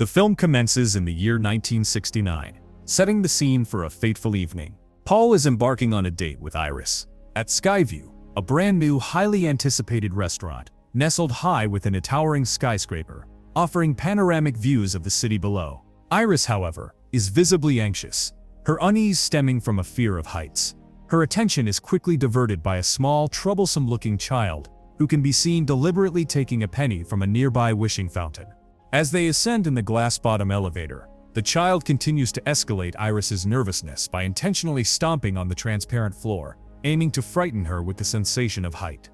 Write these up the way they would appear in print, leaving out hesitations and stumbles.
The film commences in the year 1969, setting the scene for a fateful evening. Paul is embarking on a date with Iris at Skyview, a brand new, highly anticipated restaurant, nestled high within a towering skyscraper, offering panoramic views of the city below. Iris, however, is visibly anxious, her unease stemming from a fear of heights. Her attention is quickly diverted by a small, troublesome-looking child who can be seen deliberately taking a penny from a nearby wishing fountain. As they ascend in the glass-bottom elevator, the child continues to escalate Iris's nervousness by intentionally stomping on the transparent floor, aiming to frighten her with the sensation of height.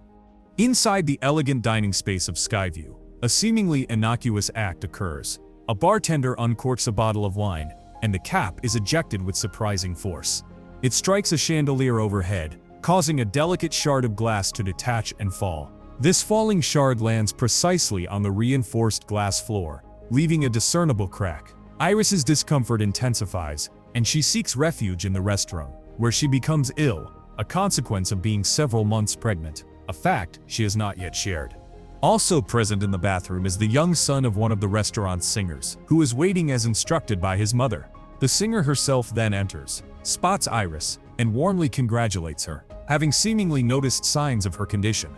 Inside the elegant dining space of Skyview, a seemingly innocuous act occurs. A bartender uncorks a bottle of wine, and the cap is ejected with surprising force. It strikes a chandelier overhead, causing a delicate shard of glass to detach and fall. This falling shard lands precisely on the reinforced glass floor, leaving a discernible crack. Iris's discomfort intensifies, and she seeks refuge in the restroom, where she becomes ill, a consequence of being several months pregnant, a fact she has not yet shared. Also present in the bathroom is the young son of one of the restaurant's singers, who is waiting as instructed by his mother. The singer herself then enters, spots Iris, and warmly congratulates her, having seemingly noticed signs of her condition.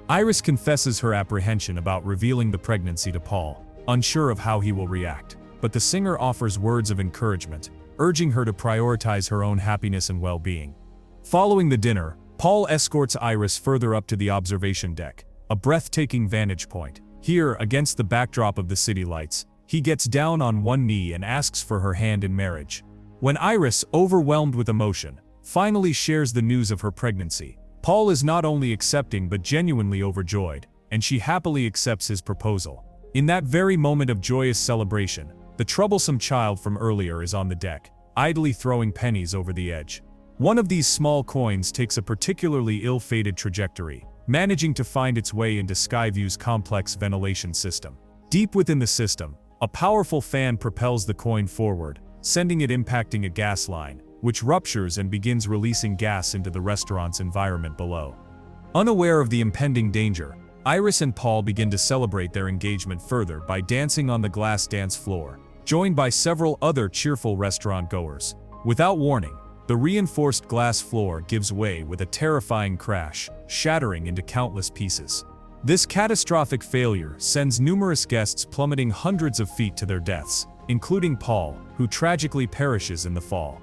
Iris confesses her apprehension about revealing the pregnancy to Paul, unsure of how he will react, but the singer offers words of encouragement, urging her to prioritize her own happiness and well-being. Following the dinner, Paul escorts Iris further up to the observation deck, a breathtaking vantage point. Here, against the backdrop of the city lights, he gets down on one knee and asks for her hand in marriage. When Iris, overwhelmed with emotion, finally shares the news of her pregnancy, Paul is not only accepting but genuinely overjoyed, and she happily accepts his proposal. In that very moment of joyous celebration, the troublesome child from earlier is on the deck, idly throwing pennies over the edge. One of these small coins takes a particularly ill-fated trajectory, managing to find its way into Skyview's complex ventilation system. Deep within the system, a powerful fan propels the coin forward, sending it impacting a gas line, which ruptures and begins releasing gas into the restaurant's environment below. Unaware of the impending danger, Iris and Paul begin to celebrate their engagement further by dancing on the glass dance floor, joined by several other cheerful restaurant-goers. Without warning, the reinforced glass floor gives way with a terrifying crash, shattering into countless pieces. This catastrophic failure sends numerous guests plummeting hundreds of feet to their deaths, including Paul, who tragically perishes in the fall.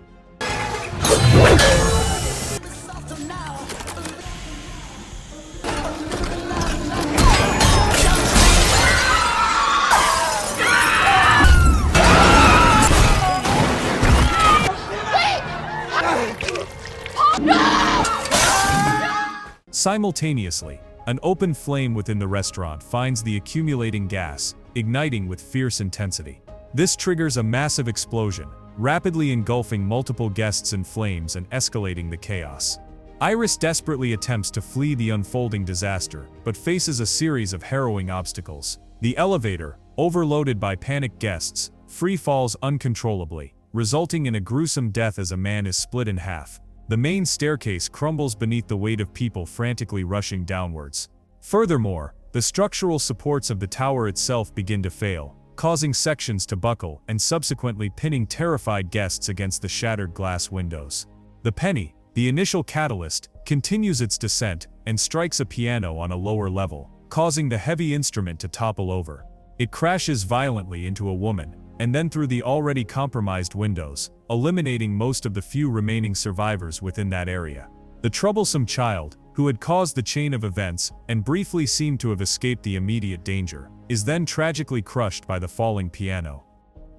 Simultaneously, an open flame within the restaurant finds the accumulating gas, igniting with fierce intensity. This triggers a massive explosion, rapidly engulfing multiple guests in flames and escalating the chaos. Iris desperately attempts to flee the unfolding disaster, but faces a series of harrowing obstacles. The elevator, overloaded by panicked guests, free falls uncontrollably, resulting in a gruesome death as a man is split in half. The main staircase crumbles beneath the weight of people frantically rushing downwards. Furthermore, the structural supports of the tower itself begin to fail, causing sections to buckle and subsequently pinning terrified guests against the shattered glass windows. The penny, the initial catalyst, continues its descent and strikes a piano on a lower level, causing the heavy instrument to topple over. It crashes violently into a woman, and then through the already compromised windows, eliminating most of the few remaining survivors within that area. The troublesome child, who had caused the chain of events and briefly seemed to have escaped the immediate danger, is then tragically crushed by the falling piano.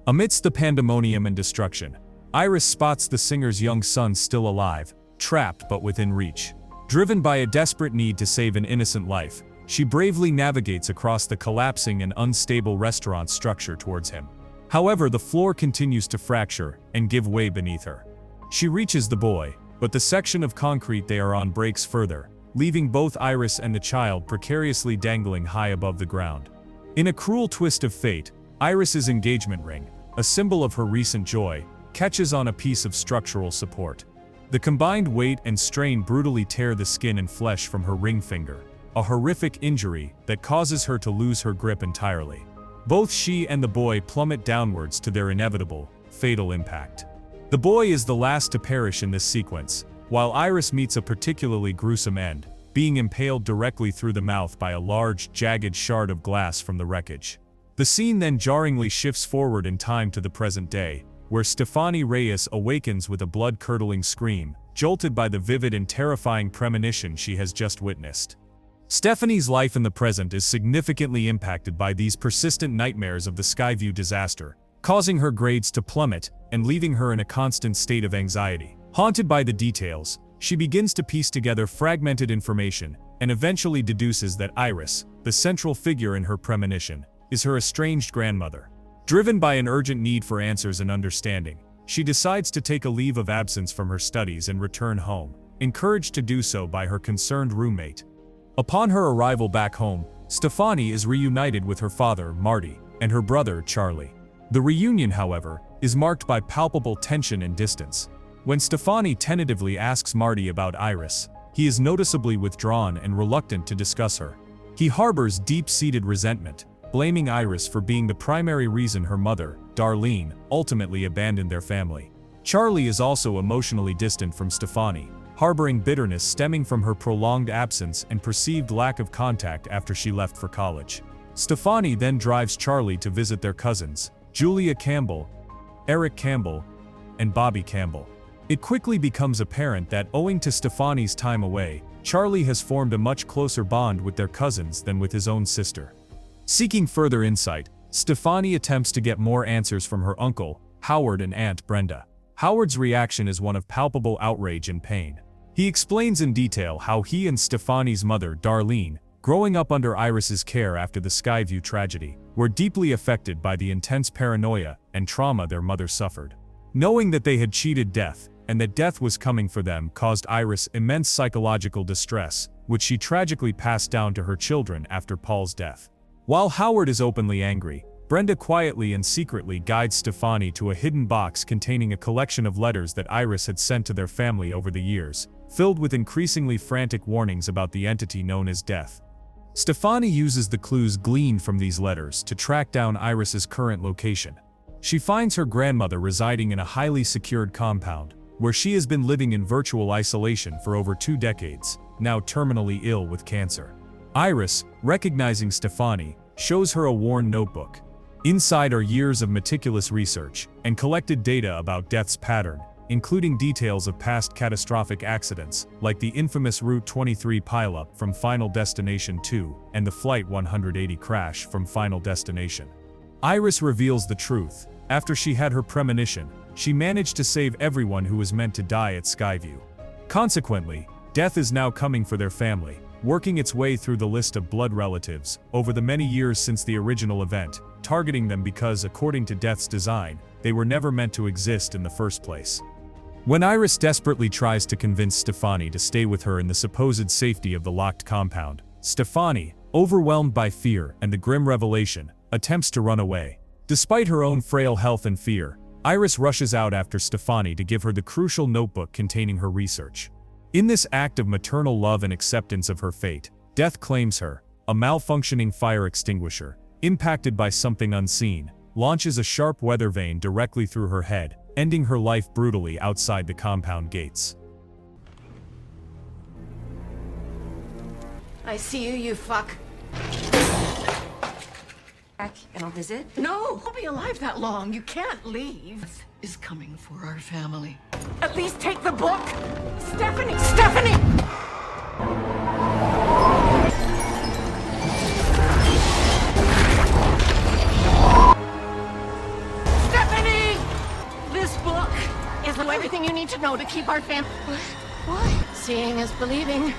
Amidst the pandemonium and destruction, Iris spots the singer's young son still alive, trapped but within reach. Driven by a desperate need to save an innocent life, she bravely navigates across the collapsing and unstable restaurant structure towards him. However, the floor continues to fracture and give way beneath her. She reaches the boy, but the section of concrete they are on breaks further, leaving both Iris and the child precariously dangling high above the ground. In a cruel twist of fate, Iris's engagement ring, a symbol of her recent joy, catches on a piece of structural support. The combined weight and strain brutally tear the skin and flesh from her ring finger, a horrific injury that causes her to lose her grip entirely. Both she and the boy plummet downwards to their inevitable, fatal impact. The boy is the last to perish in this sequence, while Iris meets a particularly gruesome end, being impaled directly through the mouth by a large, jagged shard of glass from the wreckage. The scene then jarringly shifts forward in time to the present day, where Stefani Reyes awakens with a blood-curdling scream, jolted by the vivid and terrifying premonition she has just witnessed. Stephanie's life in the present is significantly impacted by these persistent nightmares of the Skyview disaster, causing her grades to plummet and leaving her in a constant state of anxiety. Haunted by the details, she begins to piece together fragmented information and eventually deduces that Iris, the central figure in her premonition, is her estranged grandmother. Driven by an urgent need for answers and understanding, she decides to take a leave of absence from her studies and return home, encouraged to do so by her concerned roommate. Upon her arrival back home, Stefani is reunited with her father, Marty, and her brother, Charlie. The reunion, however, is marked by palpable tension and distance. When Stefani tentatively asks Marty about Iris, he is noticeably withdrawn and reluctant to discuss her. He harbors deep-seated resentment, blaming Iris for being the primary reason her mother, Darlene, ultimately abandoned their family. Charlie is also emotionally distant from Stefani, harboring bitterness stemming from her prolonged absence and perceived lack of contact after she left for college. Stefani then drives Charlie to visit their cousins, Julia Campbell, Eric Campbell, and Bobby Campbell. It quickly becomes apparent that owing to Stefani's time away, Charlie has formed a much closer bond with their cousins than with his own sister. Seeking further insight, Stefani attempts to get more answers from her uncle, Howard, and Aunt Brenda. Howard's reaction is one of palpable outrage and pain. He explains in detail how he and Stefani's mother, Darlene, growing up under Iris's care after the Skyview tragedy, were deeply affected by the intense paranoia and trauma their mother suffered. Knowing that they had cheated death, and that death was coming for them, caused Iris immense psychological distress, which she tragically passed down to her children after Paul's death. While Howard is openly angry, Brenda quietly and secretly guides Stefani to a hidden box containing a collection of letters that Iris had sent to their family over the years, filled with increasingly frantic warnings about the entity known as death. Stefani uses the clues gleaned from these letters to track down Iris's current location. She finds her grandmother residing in a highly secured compound, where she has been living in virtual isolation for over 2 decades, now terminally ill with cancer. Iris, recognizing Stefani, shows her a worn notebook. Inside are years of meticulous research and collected data about death's pattern, including details of past catastrophic accidents, like the infamous Route 23 pileup from Final Destination 2 and the Flight 180 crash from Final Destination. Iris reveals the truth. After she had her premonition, she managed to save everyone who was meant to die at Skyview. Consequently, death is now coming for their family, working its way through the list of blood relatives over the many years since the original event, targeting them because, according to death's design, they were never meant to exist in the first place. When Iris desperately tries to convince Stefani to stay with her in the supposed safety of the locked compound, Stefani, overwhelmed by fear and the grim revelation, attempts to run away. Despite her own frail health and fear, Iris rushes out after Stefani to give her the crucial notebook containing her research. In this act of maternal love and acceptance of her fate, death claims her. A malfunctioning fire extinguisher, impacted by something unseen, launches a sharp weather vane directly through her head, ending her life brutally outside the compound gates. I see you, you fuck. Back and I'll visit? No! I'll be alive that long. You can't leave. Death is coming for our family. At least take the book! Stephanie! Stephanie! Stephanie! This book is everything you need to know to keep our family. What? Seeing is believing.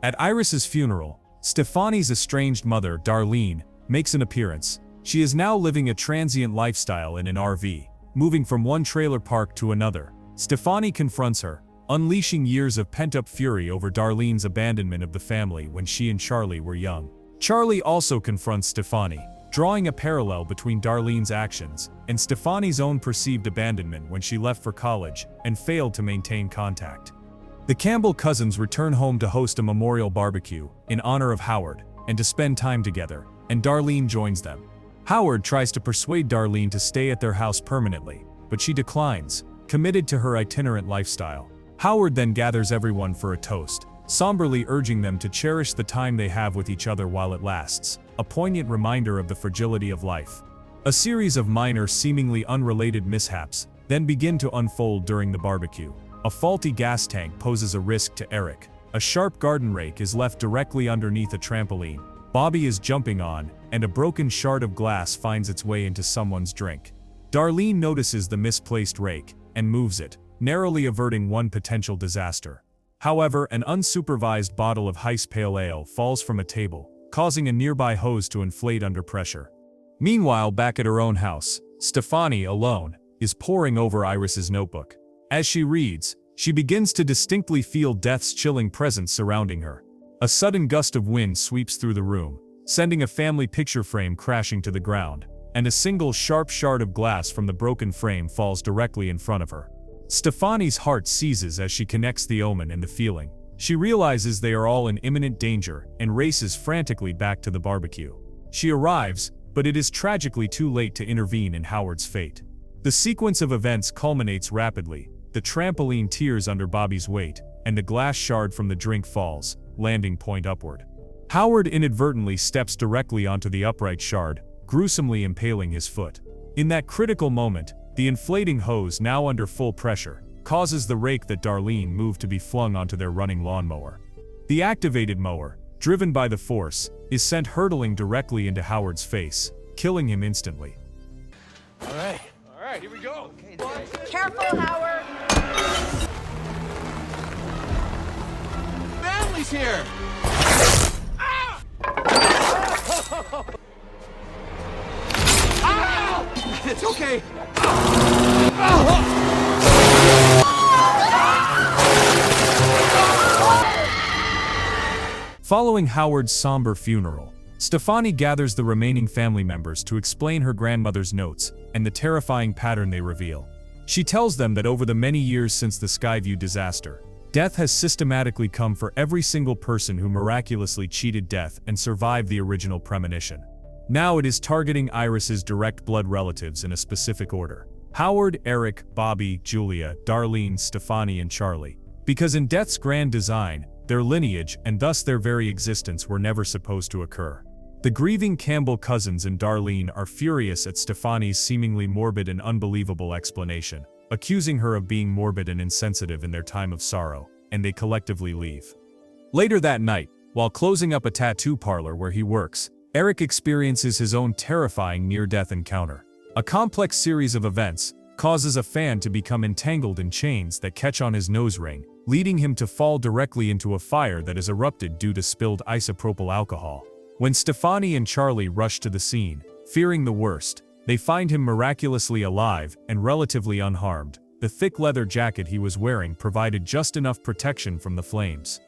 At Iris's funeral, Stefani's estranged mother, Darlene, makes an appearance. She is now living a transient lifestyle in an RV, moving from one trailer park to another. Stefani confronts her, unleashing years of pent-up fury over Darlene's abandonment of the family when she and Charlie were young. Charlie also confronts Stefani, drawing a parallel between Darlene's actions and Stefani's own perceived abandonment when she left for college and failed to maintain contact. The Campbell cousins return home to host a memorial barbecue in honor of Howard and to spend time together, and Darlene joins them. Howard tries to persuade Darlene to stay at their house permanently, but she declines, committed to her itinerant lifestyle. Howard then gathers everyone for a toast, somberly urging them to cherish the time they have with each other while it lasts, a poignant reminder of the fragility of life. A series of minor, seemingly unrelated mishaps then begin to unfold during the barbecue. A faulty gas tank poses a risk to Eric. A sharp garden rake is left directly underneath a trampoline Bobby is jumping on, and a broken shard of glass finds its way into someone's drink. Darlene notices the misplaced rake and moves it, narrowly averting one potential disaster. However, an unsupervised bottle of Heiss Pale Ale falls from a table, causing a nearby hose to inflate under pressure. Meanwhile, back at her own house, Stefani, alone, is poring over Iris's notebook. As she reads, she begins to distinctly feel death's chilling presence surrounding her. A sudden gust of wind sweeps through the room, sending a family picture frame crashing to the ground, and a single sharp shard of glass from the broken frame falls directly in front of her. Stefani's heart seizes as she connects the omen and the feeling. She realizes they are all in imminent danger and races frantically back to the barbecue. She arrives, but it is tragically too late to intervene in Howard's fate. The sequence of events culminates rapidly. The trampoline tears under Bobby's weight, and the glass shard from the drink falls, landing point upward. Howard inadvertently steps directly onto the upright shard, gruesomely impaling his foot. In that critical moment, the inflating hose, now under full pressure, causes the rake that Darlene moved to be flung onto their running lawnmower. The activated mower, driven by the force, is sent hurtling directly into Howard's face, killing him instantly. All right, here we go. Careful, Howard! Family's here. Ow! It's okay. Following Howard's somber funeral, Stefani gathers the remaining family members to explain her grandmother's notes and the terrifying pattern they reveal. She tells them that over the many years since the Skyview disaster, death has systematically come for every single person who miraculously cheated death and survived the original premonition. Now it is targeting Iris's direct blood relatives in a specific order: Howard, Eric, Bobby, Julia, Darlene, Stefani, and Charlie. Because in death's grand design, their lineage, and thus their very existence, were never supposed to occur. The grieving Campbell cousins and Darlene are furious at Stefani's seemingly morbid and unbelievable explanation, accusing her of being morbid and insensitive in their time of sorrow, and they collectively leave. Later that night, while closing up a tattoo parlor where he works, Eric experiences his own terrifying near-death encounter. A complex series of events causes a fan to become entangled in chains that catch on his nose ring, leading him to fall directly into a fire that has erupted due to spilled isopropyl alcohol. When Stefani and Charlie rush to the scene, fearing the worst, they find him miraculously alive and relatively unharmed. The thick leather jacket he was wearing provided just enough protection from the flames.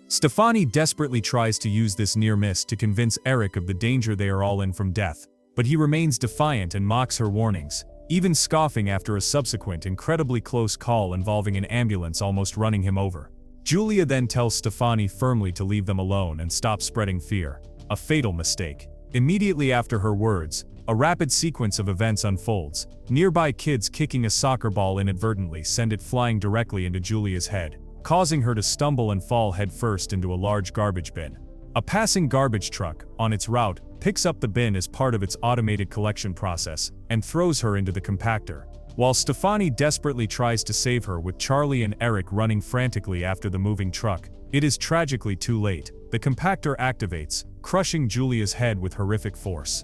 Stefani desperately tries to use this near miss to convince Eric of the danger they are all in from death, but he remains defiant and mocks her warnings, even scoffing after a subsequent incredibly close call involving an ambulance almost running him over. Julia then tells Stefani firmly to leave them alone and stop spreading fear. A fatal mistake. Immediately after her words, a rapid sequence of events unfolds. Nearby kids kicking a soccer ball inadvertently send it flying directly into Julia's head, causing her to stumble and fall headfirst into a large garbage bin. A passing garbage truck, on its route, picks up the bin as part of its automated collection process and throws her into the compactor. While Stefani desperately tries to save her with Charlie and Eric running frantically after the moving truck, it is tragically too late. The compactor activates, crushing Julia's head with horrific force.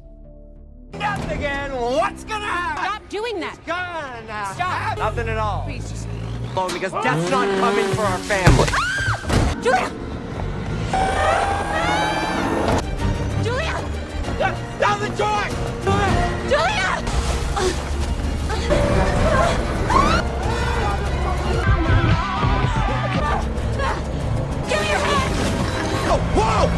Death again. What's gonna happen? Stop doing that! Gonna Stop! Nothing at all. Please just... Alone because death's not coming for our family. Julia! Julia! Down the joint! Julia! Give me your hand! Oh, whoa!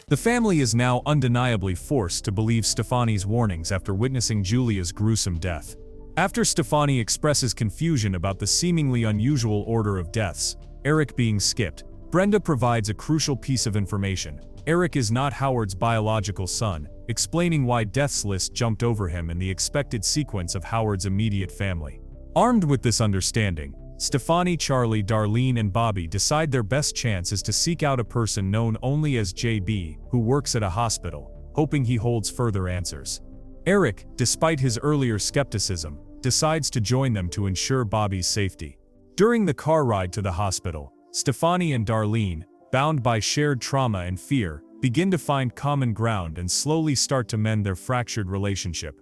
The family is now undeniably forced to believe Stefani's warnings after witnessing Julia's gruesome death. After Stefani expresses confusion about the seemingly unusual order of deaths, Eric being skipped, Brenda provides a crucial piece of information. Eric is not Howard's biological son, explaining why death's list jumped over him in the expected sequence of Howard's immediate family. Armed with this understanding, Stefani, Charlie, Darlene, and Bobby decide their best chance is to seek out a person known only as JB, who works at a hospital, hoping he holds further answers. Eric, despite his earlier skepticism, decides to join them to ensure Bobby's safety. During the car ride to the hospital, Stefani and Darlene, bound by shared trauma and fear, begin to find common ground and slowly start to mend their fractured relationship.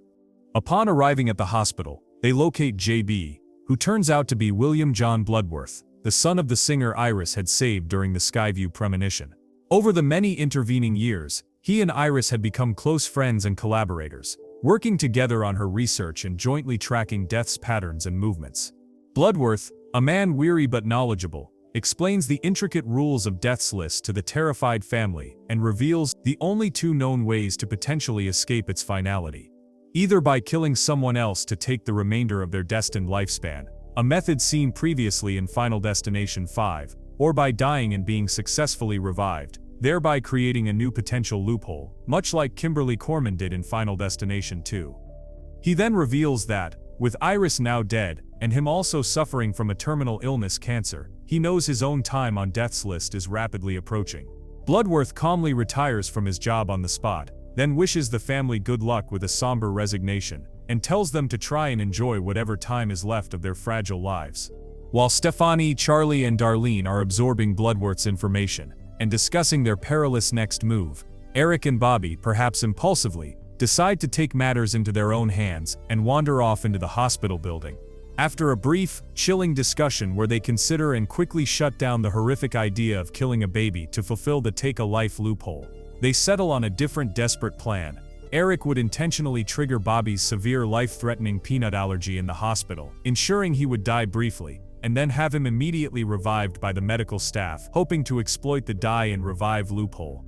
Upon arriving at the hospital, they locate JB, who turns out to be William John Bloodworth, the son of the singer Iris had saved during the Skyview premonition. Over the many intervening years, he and Iris had become close friends and collaborators, working together on her research and jointly tracking Death's patterns and movements. Bloodworth, a man weary but knowledgeable, explains the intricate rules of Death's list to the terrified family and reveals the only two known ways to potentially escape its finality. Either by killing someone else to take the remainder of their destined lifespan, a method seen previously in Final Destination 5, or by dying and being successfully revived, thereby creating a new potential loophole, much like Kimberly Corman did in Final Destination 2. He then reveals that, with Iris now dead, and him also suffering from a terminal illness, cancer, he knows his own time on Death's list is rapidly approaching. Bloodworth calmly retires from his job on the spot, then wishes the family good luck with a somber resignation, and tells them to try and enjoy whatever time is left of their fragile lives. While Stefani, Charlie, and Darlene are absorbing Bloodworth's information and discussing their perilous next move, Eric and Bobby, perhaps impulsively, decide to take matters into their own hands and wander off into the hospital building. After a brief, chilling discussion where they consider and quickly shut down the horrific idea of killing a baby to fulfill the take-a-life loophole, they settle on a different desperate plan. Eric would intentionally trigger Bobby's severe life-threatening peanut allergy in the hospital, ensuring he would die briefly, and then have him immediately revived by the medical staff, hoping to exploit the die and revive loophole.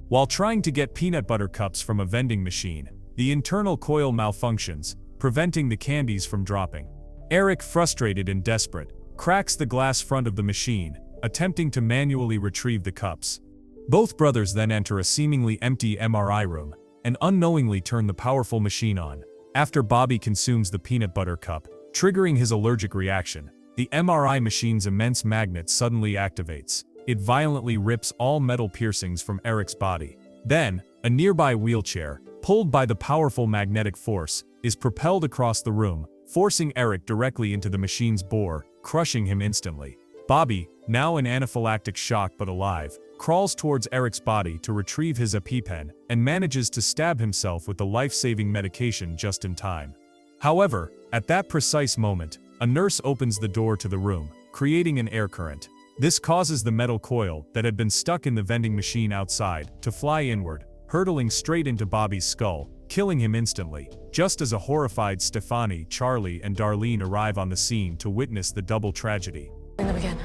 While trying to get peanut butter cups from a vending machine, the internal coil malfunctions, preventing the candies from dropping. Eric, frustrated and desperate, cracks the glass front of the machine, attempting to manually retrieve the cups. Both brothers then enter a seemingly empty MRI room and unknowingly turn the powerful machine on. After Bobby consumes the peanut butter cup, triggering his allergic reaction, the MRI machine's immense magnet suddenly activates. It violently rips all metal piercings from Eric's body. Then, a nearby wheelchair, pulled by the powerful magnetic force, is propelled across the room, forcing Eric directly into the machine's bore, crushing him instantly. Bobby, now in anaphylactic shock but alive, crawls towards Eric's body to retrieve his EpiPen and manages to stab himself with the life-saving medication just in time. However, at that precise moment, a nurse opens the door to the room, creating an air current. This causes the metal coil that had been stuck in the vending machine outside to fly inward, hurtling straight into Bobby's skull, killing him instantly, just as a horrified Stefani, Charlie, and Darlene arrive on the scene to witness the double tragedy. Bring them again.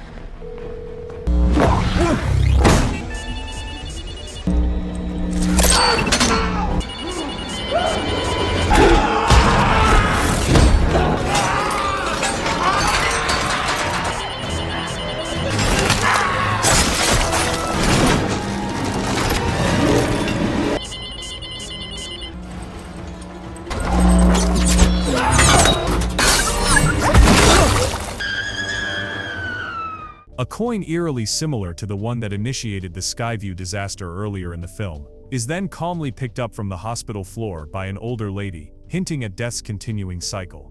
A coin eerily similar to the one that initiated the Skyview disaster earlier in the film, is then calmly picked up from the hospital floor by an older lady, hinting at Death's continuing cycle.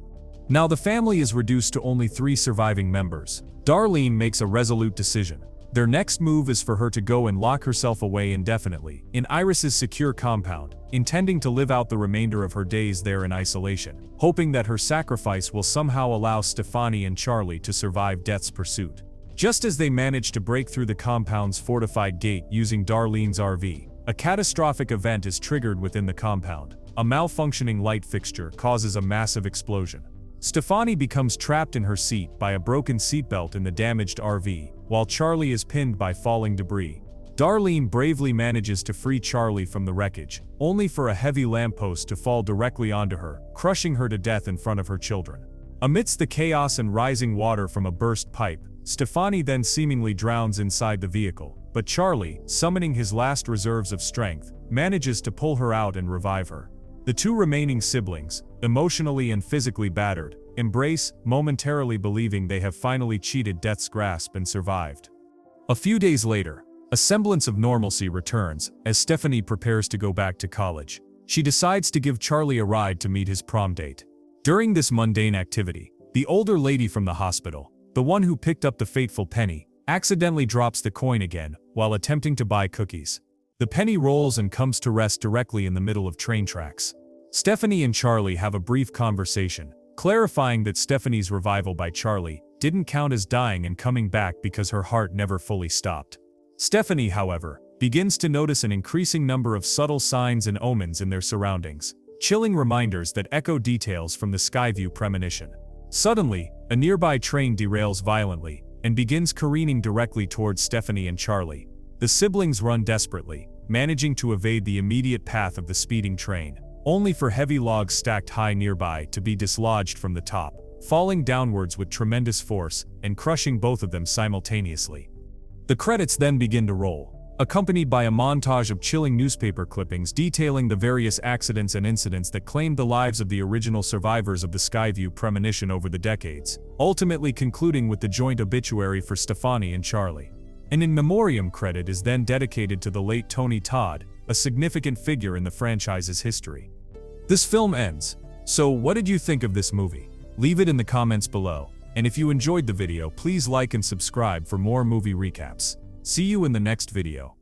Now the family is reduced to only 3 surviving members. Darlene makes a resolute decision. Their next move is for her to go and lock herself away indefinitely in Iris's secure compound, intending to live out the remainder of her days there in isolation, hoping that her sacrifice will somehow allow Stefani and Charlie to survive Death's pursuit. Just as they manage to break through the compound's fortified gate using Darlene's RV, a catastrophic event is triggered within the compound. A malfunctioning light fixture causes a massive explosion. Stefani becomes trapped in her seat by a broken seatbelt in the damaged RV, while Charlie is pinned by falling debris. Darlene bravely manages to free Charlie from the wreckage, only for a heavy lamppost to fall directly onto her, crushing her to death in front of her children. Amidst the chaos and rising water from a burst pipe, Stefani then seemingly drowns inside the vehicle, but Charlie, summoning his last reserves of strength, manages to pull her out and revive her. The two remaining siblings, emotionally and physically battered, embrace, momentarily believing they have finally cheated death's grasp and survived. A few days later, a semblance of normalcy returns as Stephanie prepares to go back to college. She decides to give Charlie a ride to meet his prom date. During this mundane activity, the older lady from the hospital, the one who picked up the fateful penny, accidentally drops the coin again while attempting to buy cookies. The penny rolls and comes to rest directly in the middle of train tracks. Stephanie and Charlie have a brief conversation, clarifying that Stephanie's revival by Charlie didn't count as dying and coming back because her heart never fully stopped. Stephanie, however, begins to notice an increasing number of subtle signs and omens in their surroundings, chilling reminders that echo details from the Skyview premonition. Suddenly, a nearby train derails violently and begins careening directly towards Stephanie and Charlie. The siblings run desperately, managing to evade the immediate path of the speeding train, only for heavy logs stacked high nearby to be dislodged from the top, falling downwards with tremendous force and crushing both of them simultaneously. The credits then begin to roll, accompanied by a montage of chilling newspaper clippings detailing the various accidents and incidents that claimed the lives of the original survivors of the Skyview premonition over the decades, ultimately concluding with the joint obituary for Stefani and Charlie. An in memoriam credit is then dedicated to the late Tony Todd, a significant figure in the franchise's history. This film ends. So what did you think of this movie? Leave it in the comments below. And if you enjoyed the video, please like and subscribe for more movie recaps. See you in the next video.